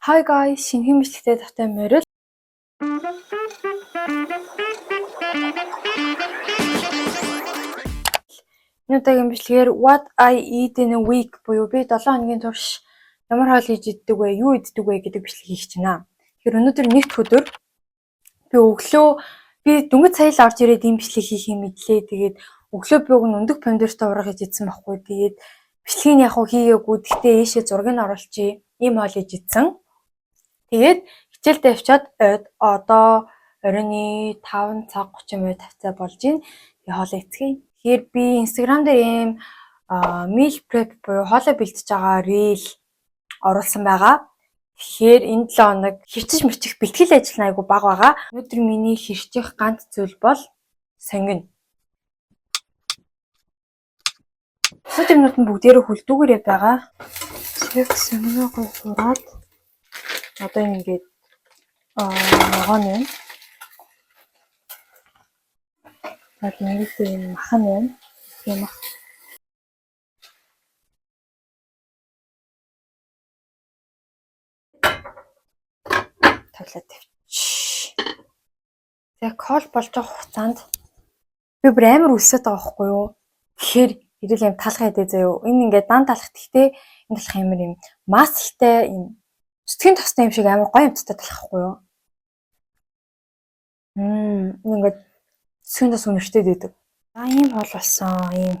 Hi guys, шинэхэн бичлэгтэй тавтай морил. Өнөөдрийн бичлэгээр what I eat in a week буюу би 7 хоногийн турш ямар хоол хийж иддэг вэ, юу иддэг вэ гэдэг бичлэг хийх гэж байна. Тэгэхээр өнөөдөр нэгд өдөр би өглөө дөнгөж сая л орж ирээд ийм бичлэг хийх юм мэдлээ. Тэгээд өглөө би уг нь өндөг помидортой ураг хийж идсэн байхгүй. Тэгээд бичлэгийг яг хийгээгүй. Гэхдээ ийшээ зургийг нь оруулчихъя. Ийм хоол хийж идсэн. Тэгээд хичээлдээ авчаад одоо оройн 5 цаг 30 минут тавцаа болж байна. Тэгээ хоолоо эцгээе. Тэгэхээр би Instagram дээр ийм meal prep буюу хоолоо бэлтэж байгаа reel оруулсан байгаа. Тэгэхээр энэ 7 хоног хөвчөж мөчих бэлтгэл ажил нь айгу бага байгаа. Өнөөдөр миний хэрчих ганц зүйл бол сонгино. Бусад юмнууд нь бүгдээрээ хүлдүүгээрээ байгаа. Яг сонгино гой сураад одоо ингээд ногоон байна. Тэгээд ингээд юм махан байна. Тийм аа. Тавлаад тавьчих. Яг кол болж байгаа хугацаанд би бүр амар үлсээд байгаа байхгүй юу? Тэгэхээр ирэл юм талах хэдэ заяа. Энэ ингээд дан талах гэхдээ энэ талах амар юм маслтай юм зүтгэн тостой юм шиг амар гоё юмтай талахгүй юу? Ингээд зүтгэн тос үнэртэй дэдэг. За ийм бол болсон.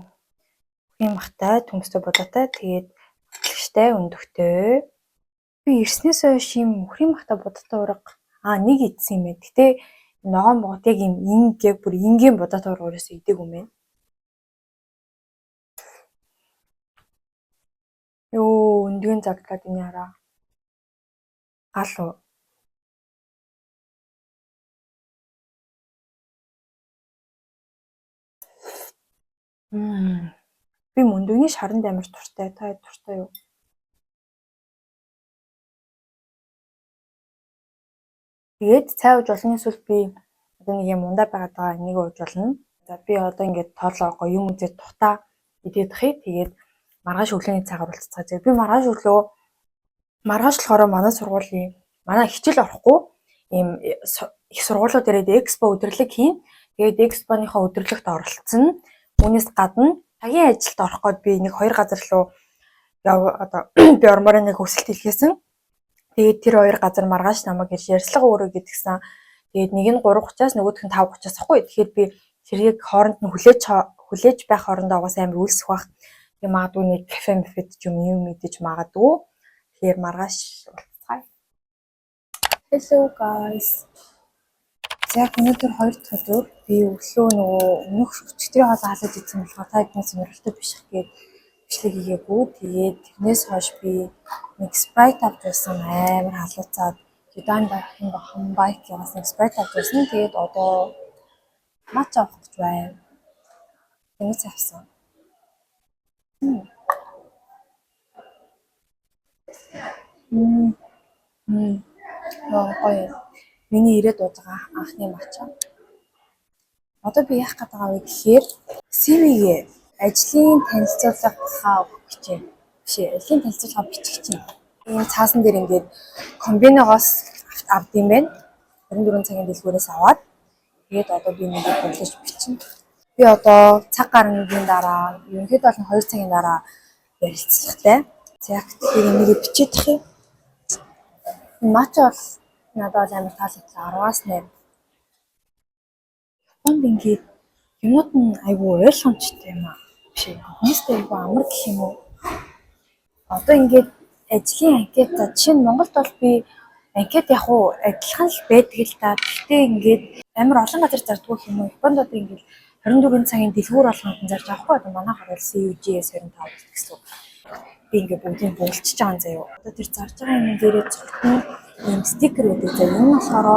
Ийм махтай, төмстэй бодоотой. Тэгээд хөтлөгчтэй, өндөгтэй. Би ирснээс хойш ийм мөхрийн махтай бодоотой ураг нэг идсэн юм байна. Гэтэ ногоон богод яг ийм ингийн бүр ингийн бодоотой ураг ерөөсөө идэг юм байна. Йоо, өндгийн загтлаад энэ хараа. Гал уу. Би мөндөгний шаранд амар туртай. Та туртай юу? Тэгээд цай ууж болно эсвэл би одоо нэг юм ундаа байгаад байгаа энийг ууж болно. За би одоо ингээд тоолоо гоё юм үзээд тухтаа идээд хий. Тэгээд маргааш өглөөний цагаар уулзцгаая. Би маргааш өглөө болохоор манай сургуулийн манай хичээл орохгүй ийм их сургуулиуд ирээд экспо өдрлөг хийн. Тэгээд экспоныхоо өдрлөгт оролцсон. Үүнээс гадна цагийн ажилд орох гээд би нэг 2 газар руу одоо би ормоор нэг өсөлт хэлгээсэн. Тэгээд тэр 2 газар маргааш намайг ирж ярьцлага өөрөө гэдгсэн. Тэгээд нэг нь 3:30-аас нөгөөх нь 5:30-аас ахгүй. Тэгэхээр би тэрийг хооронд нь хүлээж байх хоорондоо угаасаа амар үлсэх бах. Тэгээд магадгүй нэг кафе мэфэд ч юм идэж магадгүй. Тэгэхээр маргааш уулзцгаая. Hello guys. Яг өнөөдөр 2 дахь өдөр би өглөө нөгөө өмнөх өчигдрийн хоол халаад идсэн болохоор та бидний сонирхолтой биш гэхэд бичлэг хийгээгүй. Тэгээд тэрнээс хойш би нэг Sprite авч байсан амар халууцаад Judan bike яваас нэг Sprite авч байсан. Тэгээд одоо матча авах гэж байна. Тэнийс авсан. Гоё. Миний ирээд ууж байгаа анхны матча. Одоо би яах гээд байгаа вэ гэхээр CV-гээ ажлын танилцуулгахаа өгөх гэж байна. Биш ээ, ажлын танилцуулга бичих чинь. Ийм цаасан дээр ингээд комбиногоос авд юм байна. 24 цагийн дэлгүүрээс аваад тэгээд одоо би нэг бодлож бичнэ. Би одоо цаг гарныгийн дараа ерөнхийдөө бол 2 цагийн дараа ярилцлагатай. За яг тэгэхээр энийг бичиж юм. Матча бол надад амар таалагдсан 10-аас 8. Японд ингээд юмуд нь айгүй ойлгомжтой юм аа. Биш ээ. Хүмүүстэй айгүй амар гэх юм уу? Одоо ингээд ажлын анкет жишээ нь Монголд бол би анкет яг уу адилхан л байдаг л та. Гэхдээ ингээд амар олон газар зардгүй юм уу? Японд одоо ингээд 24 цагийн дэлгүүр болгонд зарж авахгүй одоо манай харвал CUG-с 25 гэсэн. Би ингээд бүгдийг буулчиж байгаа юм заяа. Одоо тэр зарж байгаа юм дээрээ цогтон ийм стикер байдаг заяа. Энэ нь болохоор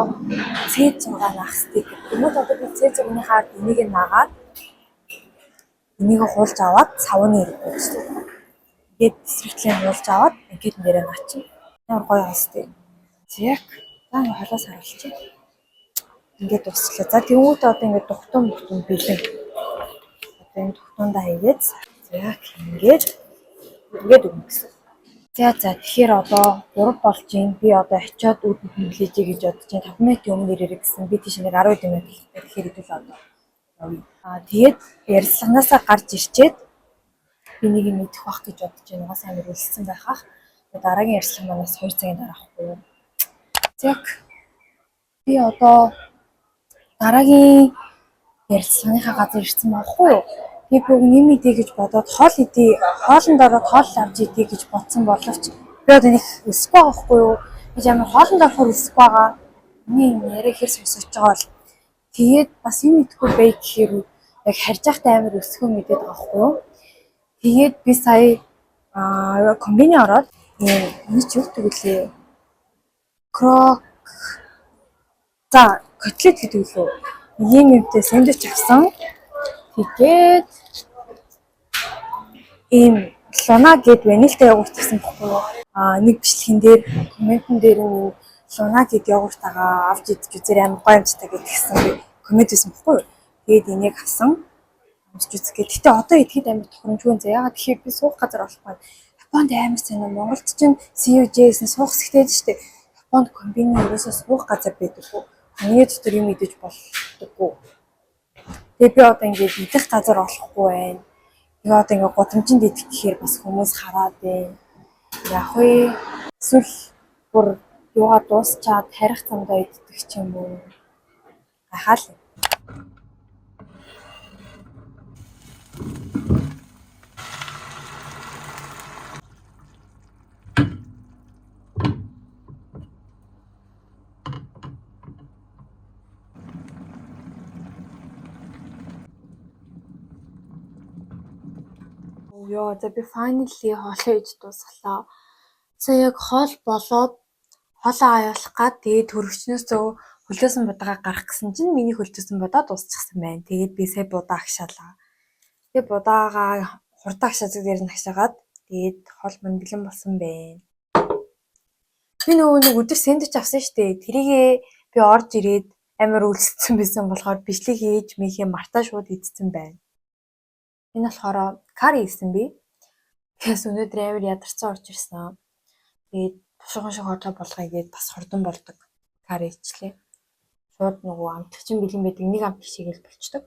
C6 наах стикер. Тэгмээд одоо би C6-ийнхаа энийг наагаад энийг хуулж аваад савны ирэх гэсэн. Тэгээд дистриктлээ хуулж аваад анкетн дээрээ наачна. Ямар гоё хастай. Яг тань холоос харуулчих. Ингээд дуслаа. За тэгвэл одоо ингээд дугтун бэлэн. Одоо энэ дугтундаа хийгээд яг ингээд өгнө гэсэн. За тэгэхээр одоо 3 болж юм. Би одоо очиод үүдэнд нөлөөжэй гэж бодож байна. 5 минутын өмнө ирээрэй гэсэн. Би тийш нэг 10 минут хэлсэн. Тэгэхээр хэдүүл одоо явъя. Тэгээд ярилцлаганаасаа гарч ирчээд би нэг юм мэдэх бах гэж бодож байна. Угаас амар үлдсэн байхаа. Дараагийн ярилцлага манаас 2 цагийн дараа ахгүй юу. Яг би одоо дараагийн ярилцлагынхаа газар ирсэн байхгүй юу? Би бүгд нэм идэ гэж бодоод хоол идэ, хоолнд ороод хоол авч идэ гэж бодсон боловч би одоо нэг өсөхгүй байгаа байхгүй юу? Би амар хоолнд орохоор өсөхгүй байгаа. Миний яриа хэр сонсож байгаа бол тэгээд бас юм идэхгүй бай гэхээр яг харж байхдаа амар өсгөө мэдээд байгаа байхгүй юу? Тэгээд би сая комбини ороод энэ ч юу гэдэг лээ. Котлет гэдэг лөө. Ийм юмтай сэндвич авсан. Тэгээд ийм луна гэд ванильтай йогурт гэсэн бохгүй юу? Нэг бичлэгэн дээр комментэн дээр луна гэд йогурт авч идэж үзээр амар гоё юмтай гэдгийгсэн би коммент хийсэн бохгүй юу? Тэгээд энийг авсан. Амсч үзэх гээд. Гэтэ одоо идэхэд амар тохиромжгүй зэ. Ягаад тэгэхээр би суух газар олохгүй. Японд амар сайн. Монголд чинь CUJ-сэн суух хэрэгтэй шүү дээ. Японд комбини ерөөсөө суух газар байдаггүй. Миний дотор юм идэж болдоггүй. Тэгээ би одоо ингээд идэх газар олохгүй байна. Тэгээ одоо ингээд гудамжинд идэх гэхээр бас хүмүүс хараад байна. Яг вэ эсвэл бүр юугаа дуусчаад тарих замдаа идэх ч юм уу. Гахаал. Ёо, за би finally хоолоо иж дуусглаа. За яг хоол болоод хоолоо аяалах гад тэгээд төрөгчнөөсөө хөлөөсөн будаага гарах гэсэн чинь миний хөлтөөсөн будаа дуусчихсан байна. Тэгээд би сая будаа агшаалаа. Тэгээд будаагаа хурдан агшаацдаг дээр нь агшаагаад тэгээд хоол мань бэлэн болсон байна. Би нөгөө нэг өдөр сэндвич авсан штэ. Тэрийгээ би орж ирээд амар үлссэн байсан болохоор бичлэг хийж мэхээ мартаа шууд идсэн байна. Энэ болохоор карри хийсэн би. Тэгээс өнөөдөр амар ядарсан орж ирсэн. Тэгээд тушуухан шиг хоолой болгоё гээд бас хурдан болдог карри хийчлээ. Шууд нөгөө амтгчин бэлэн байдаг нэг амтг шиг л болчдөг.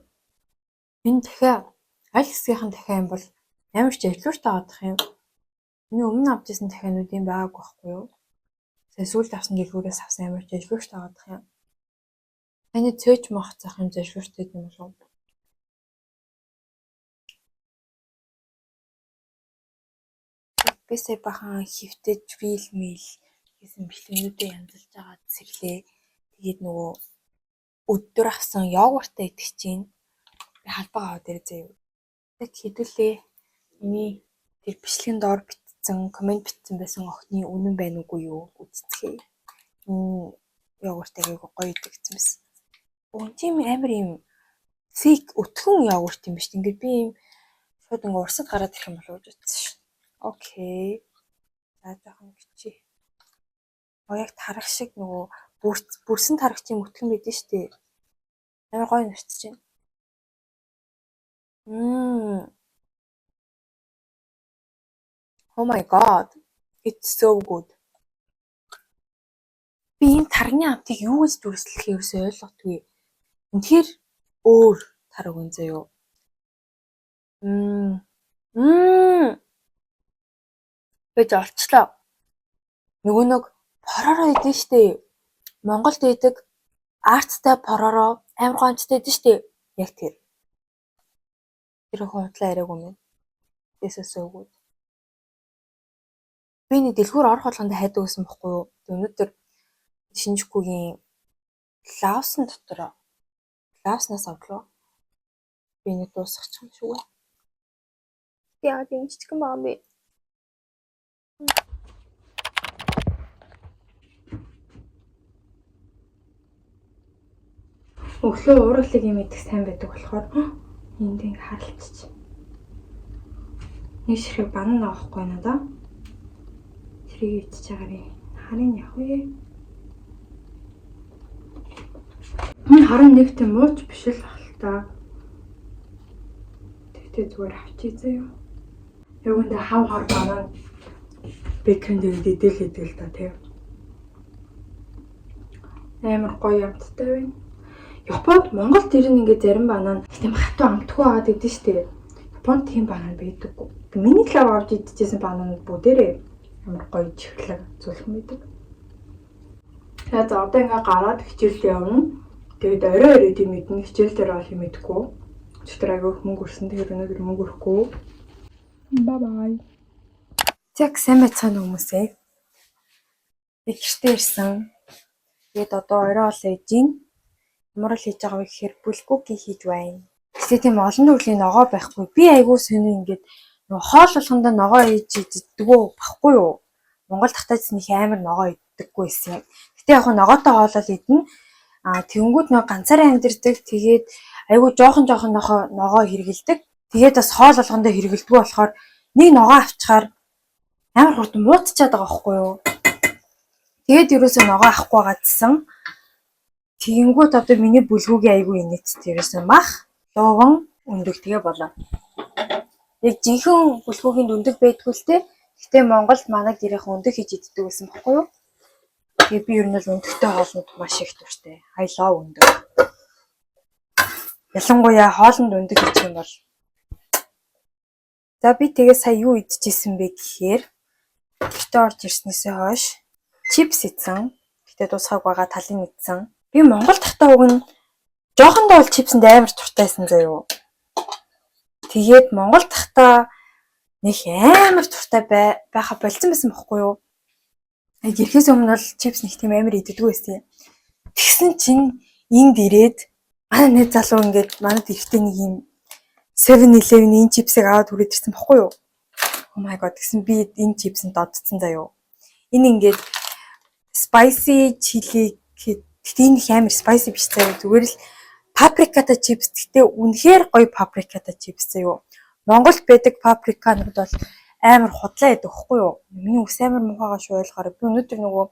Энэ дахиад аль хэсгийнхэн дахиад юм бол амар ч ажлууртай авах юм. Миний өмнө авч ирсэн дахианууд юм байгаагүй байхгүй юу? Сүүлд авсан дэлгүүрээс авсан амар ч ажлууртай авах юм. Таны цөөч мох цах юм ажлууртай юм болов? Би сая бахан хөвтөж вилмил гэсэн бэлгэнүүдээ янзалж байгаа зэрлээ. Тэгээд нөгөө өдөр авсан йогуртаа идэх чинь би халбаа аваад ирээ заяа. Яг хэдүүлээ миний тэр бичлэгийн доор битсэн комент битсэн байсан охины үнэн байна уугүй юу үзцгээе. Йогуртыг гоё идэх гэсэн байсан. Тийм амар юм фейк өтгөн йогурт юм биш. Ингээд би юм шууд ингээ урсад гараад ирэх юм болов гэж бодсон шин. Окей. За жоохон гिचээ. Яг тарах шиг нөгөө бүрсэн тарах чинь өтгөн байдэн штэ. Амар гоё нэрчж байна. Oh my god. It's so good. Би энэ тарганы амтыг юу гэж дүрслэх ерөөсөө ойлгохгүй. Үнэхээр өөр тараг үн заяо. Бэж олчлоо. Нөгөө нэг пороро идэв штэ. Монголд идэг арттай пороро амар гонцтой идэв штэ. Яг тэр. Тэр хуудлаа яриаг юм. Тэсэсээгүүд. Би нэг дэлгүүр орох болгонд хайдаг байсан бохгүй юу? Өнөөдөр Шинжикуугийн Лавсан дотор Лавснаас авлаа. Би нэг дуусгачих юм шүү. Яа тийм чичгэн баа би. Өглөө уурлыг юм идэх сайн байдаг болохоор энд ингээ харалцчих. Нэг ширхэг банан авахгүй надаа. Тэрийг ичж байгаарэ. Харин яг үе. Харин нэгт мууч биш л ах л та. Тэгтээ зүгээр авчий заяа. Яг үндэ хав хар банан бэкэнд дэдэлээд л да тийм. Амар гоё амттай байна. Японд Монголд ирэн ингээд зарим банан тийм хатуу амтгүй байгаад идэв штэ. Японд тийм банан байдаггүй. Миний талаар авч идчихсэн бананууд бүгдээрээ амар гоё чихлэг зүлхэн байдаг. Тэгээд одоо ингээ гараад хичээлд явна. Тэгээд орой тийм мэднэ хичээл дээр бол хэмэдэггүй. Өчигдөр аягүй мөнгө өрсөн. Тэгэхээр өнөөдөр мөнгө өрөхгүй. Bye bye. Яг сайн байцгаана хүмүүсээ. Би гэртээ ирсэн. Тэгээд одоо орой ол ээж ийн. Ямар л хийж байгаа вэ гэхээр бүлгүүки хийж байна. Тэгтээ тийм олон төрлийн ногоо байхгүй. Би айгүй сони ингээд нөгөө хоол болгондоо ногоо хийж иддэггүй багхгүй юу? Монгол тахтайц нэг амар ногоо иддэггүй байсан. Гэтэ яг ногоотой хоолол идэнэ. Тэнгүүд нөгөө ганцаараа амьдэрдэг. Тэгээд айгүй жоохон ногоо хэргэлдэг. Тэгээд бас хоол болгондоо хэргэлдэггүй болохоор нэг ногоо авчихаар амар хурдан муудчихад байгаа байхгүй юу? Тэгээд ерөөсөө ногоо авахгүй байгаадсан. Тэгэнгүүт одоо миний бүлгүүгийн айгүй инээдтэй ерөөсөн мах, луван, өндөг тэгээ болоо. Яг жинхэнэ бүлгүүгийн өндөг байдгүй л те. Гэтэ Монголд манайд ирэх өндөг хийж иддэг байсан байхгүй юу? Тэгээ би ер нь л өндөгтэй хоолнд маш их дуртай. I love өндөг. Ялангуяа хоолнд өндөг хийх юм бол. За би тэгээ сая юу идчихсэн бэ гэхээр гэртээ орж ирснээсээ хойш чипс идсэн. Гэтэ дуусхаг байгаа талын идсэн. Би Монгол тахтаа уг нь жоохондоо бол чипсэнд амар туртайсан заяо. Тэгээд Монгол тахтаа нэг амар туртай байха болцсон байсан бохгүй юу? Ирэхээс өмнө бол чипс нэг тийм амар иддэггүй байсан. Тэгсэн чинь энд ирээд манай нэг залуу ингээд манад ирэхдээ нэг юм 7-Eleven-ийн чипсыг аваад хүрээд ирсэн бохгүй юу? Oh my god гэсэн би энэ чипсэнд додцсон заяо. Энэ ингээд spicy chili гэтээ энэ амар spicy биш заяа. Зүгээр л паприкатай чипс. Гэтээ үнэхээр гоё паприкатай чипс заяа. Монголд байдаг паприканууд бол амар худлаа байдаг хэвгүй юу? Миний үс амар муухайгаа шүү ойлгохоор би өнөөдөр нөгөө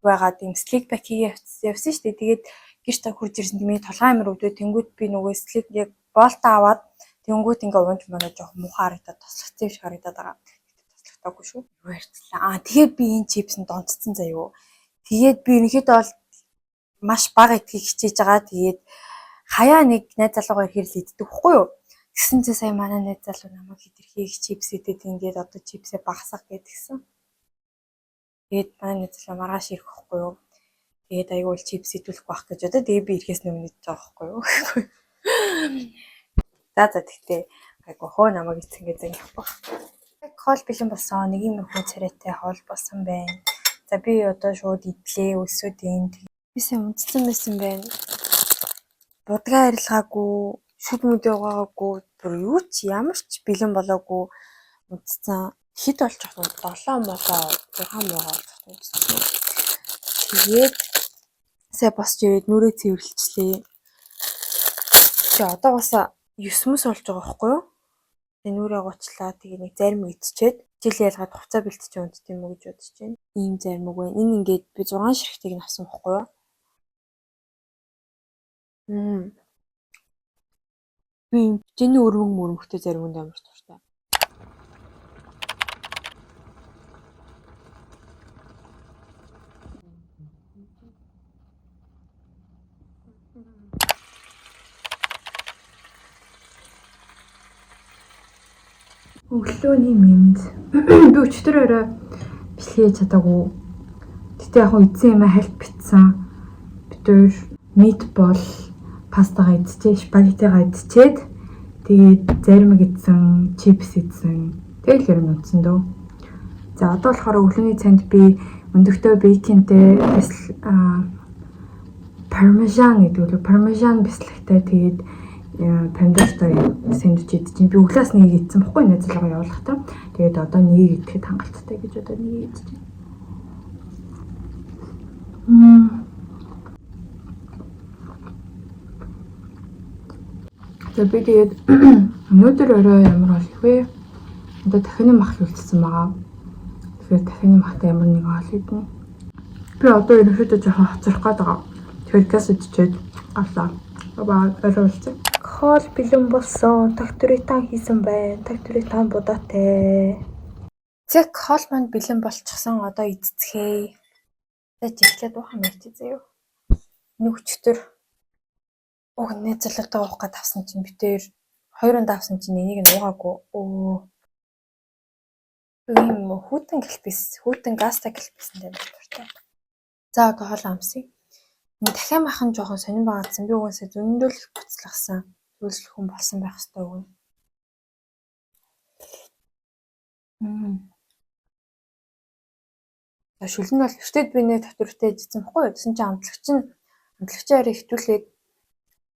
байгаад юм слик пак хийгээ явсан шүү дээ. Тэгээд гэрт хурж ирсэн миний толгой амар өвдөө. Тэнгүүд би нөгөө слик яг болтоо аваад тэнгүүд ингээ уунж манай жоох муухай харагдаад тослогцсон шиг харагдаад байгаа. Тослогтоогүй шүү. Юу ярьцлаа. Тэгээд би энэ чипсэнд донцсон заяа. Тэгээд би ерөнхийдөө бол маш бага идэхийг хичээж байгаа. Тэгээд хаяа нэг найз залуугаар хэрэл иддэг хэвгүй юу? Тэгсэн чинь сая манай найз залуу намайг хэтэрхийг чипс идэт ингээд одоо чипсээ багасгах гэдгсэн. Тэгээд манай найз залуу маргааш ирэх хэвгүй юу? Тэгээд аягүй чипс идүүлэх байх гэж одоо тэгээд би ирэхээс өмнө идэж байгаа хэвгүй юу? За тэгтээ айгүй хөө намайг эцэн гэж зангих баг. Хоол бэлэн болсон. Нэг юм хөө царайтай хоол болсон байна. За би одоо шууд идлээ өсөд энэ бисээ унтсан байсан байна. Будгаа арилгаагүй, шүд мүдээ угаагүй, бүр юу ч ямар ч бэлэн болоогүй унтсан. Хэд болж байгаа 7 молоо 6 муугаа унтсан. Тэгээд сая босч ирээд нүрээ цэвэрлжлээ. Чи одоо бас 9 мөс болж байгаа байхгүй юу? Тэгээ нүрээ гучлаа. Тэгээ нэг зарим идчихэд жилийн ялгаад хуцаа бэлтэж унтд юм уу гэж бодож байна. Ийм зарим үг байна. Энэ ингээд би 6 ширхтийг нь авсан байхгүй юу? Би чиний өрмөг зарим үнд амар туртай. Өглөөний мэнд. Би өчтөр орой бэлгээ чадаагүй. Гэтэ яг эзэн юм хальт битсэн. Битүүр митбол пастагаа идчихээ, спагеттигаа идчихээд тэгээд заримыг идсэн, чипс идсэн. Тэгэл юм унтсан дөө. За одоо болохоор өглөөний цанд би өндөгтэй бейкентэй пармезан гэдэг. Пармезан бислэгтэй тэгээд пандастай сэндвич идчихин. Би өглөөс нэг идсэн бохгүй найз залуугаа явуулахдаа. Тэгээд одоо нэг идэхэд хангалттай гэж одоо нэг идчихин. За би тэгээд өнөөдөр орой ямар болох вэ? Одоо дахины мах үлдсэн байгаа. Тэгэхээр дахины махтай ямар нэг хоол идэнэ. Би одоо ерөнхийдөө жоохон хоцрох гээд байгаа. Тэгэхээр газ идчихэд гарлаа. Баа орой үлдсэн. Хоол бэлэн болсон. Тагтуритан хийсэн байна. Тагтуритан будаатай. Цэг хоол манд бэлэн болчихсон одоо эцэцгээе. Тэгэж ихлээд уух юм чи заяа. Нүгчтөр уг нээзлэлтэй уух гэж авсан чинь битээр хоёрын давсан чинь энийг нь уугаагүй. Ийм хүүтэн гаста гэлбисэнтэй дуртай. За одоо хоол амсъя. Дахиад махан жоохон сонирн байгаадсан. Би угаасаа зөндөл их буцлагсан. Зүйлс хүн болсон байх ёстой үгүй. За шүлэн бол эртэд би нэг татвартай жицэн баггүй. Тэсэн чинь амтлагчаа арай хитүүлээд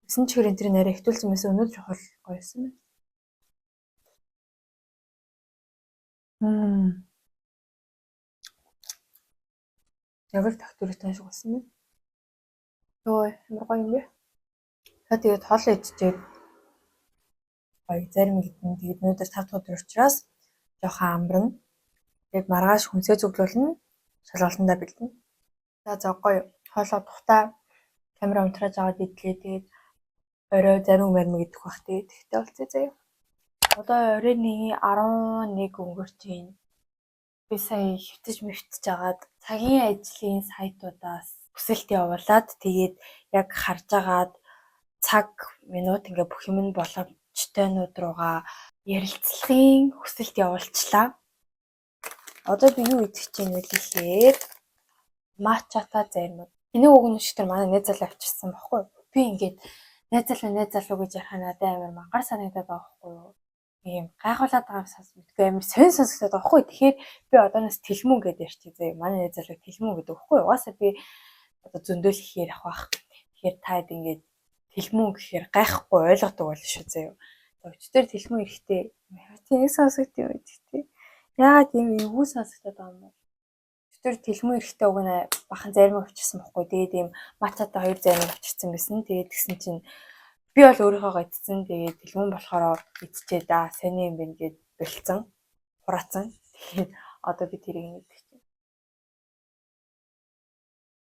9 чихэр энэ нэрээ хитүүлсэн байсан өнөөдөр хол гоёсэн байна. Яг л татвартай шиг болсон байна. Йой, ямар гоё юм бэ? Тэгээд хоол идчихээд гоё зарим гэдэн тэгээд өнөөдөр 5 дахь өдөр учраас жоохон амарна. Тэгээд маргааш хүнсээ зүглүүлнэ. Шалгалтандаа бэлдэнэ. За гоё хоолоо тухтай камера унтрааж аваад идлээ. Тэгээд орой зарим мэрмэ идэх бах тэгээд тэгтээ болцоо заяа. Одоо оройн 11 өнгөрч байна. Би сая хөвтөж агаад цагийн ажлын сайтуудаас хүсэлт явуулаад тэгээд яг харж агаад цаг минут ингээ бүх юм нь боломжтойнууд руугаа ярилцлагын хүсэлт явуулчлаа. Одоо би юу идэх чинь вэ гэхээр матчата зарим. Энийг уг нь шигтэр манай найз залуу авчирсан баггүй. Би ингээд найз залуу гэж ярих надад амар мангар санагдаад байгаа байхгүй юу? Ийм гайхуулаад байгаа юм сонсмодгүй амар сонь сонсогдоод байгаа байхгүй. Тэгэхээр би одооноос тэлмүү гэдээ ярьчих заяа. Манай найз залуу тэлмүү гэдэг байхгүй. Угаасаа би одоо зөндөөл их ярих бах. Тэгэхээр таад ингээд тэлмүү гэхээр гайхгүй ойлгодог болно шүү заяа. Өчтөр тэлмүү эрэхтэй тийм сонсогд юм тий. Яагаад тийм эвгүй сонсогдоод байгаа юм бэ? Өчтөр тэлмүү эрэхтэй уг нь бахан зарим авчирсан байхгүй. Тэгээд ийм матчатай 2 зарим авчирсан байсан. Тэгээд тэгсэн чинь би бол өөрийнхөө идсэн. Тэгээд тэлмүү болохоор идчихээ да. Сони юм байна гэд болцсон. Хураацсан. Тэгээд одоо би тэрийг нэгдэх чинь.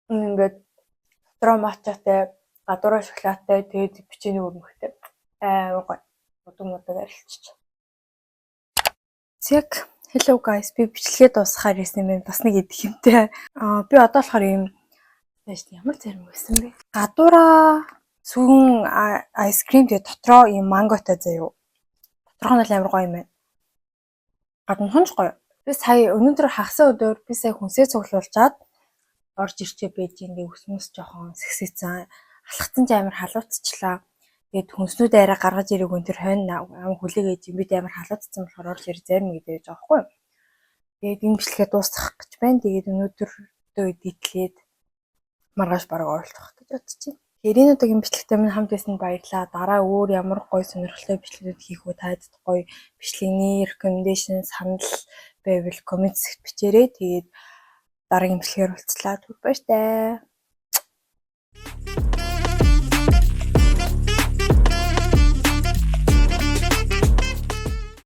Ингээд дотроо матчатай, гадуураа шоколадтай, тэгээд бичээний өрмөхтэй. Гоё. Мудаг арилчих. Зэг hello guys, би бичлэгээ дуусгахаар ирсэн юм. Бас нэг идэх юмтэй. Би одоо болохоор юм ямар зарим байсан бэ? Гадуураа сүүн айскрим тэгээд дотроо юм манготой заяа. Доторх нь амар гоё юм байна. Гадна хонж гоё. Би сая өнөөдөр хагас өдөр би сая хүнсээ цуглуулчаад орж ирчээ байж ингээ өсмөс жоохон сэгсэцэн. Алхацсан ч амар халууцчлаа. Тэгээд хүнснүүд арай гаргаж ирээгүй энэ төр хойно амар хүлээгээд юм бид амар халууцсан болохоор орж ир зарим гэдэг байгаа байхгүй. Тэгээд энэ бичлэгээ дуусгах гэж байна. Тэгээд өнөөдөр үед идлээд маргааш бараг ойлцох гэж бодож байна. Тэгээд энэ удаагийн бичлэгтэй минь хамт байсанд баярлалаа. Дараа өөр ямар гоё сонирхолтой бичлэгүүд хийх үү таад гоё бичлэгний recommendation санал байвал коммент бичээрэй. Тэгээд дараагийн бичлэгээр уулзлаа. Түр баяртай.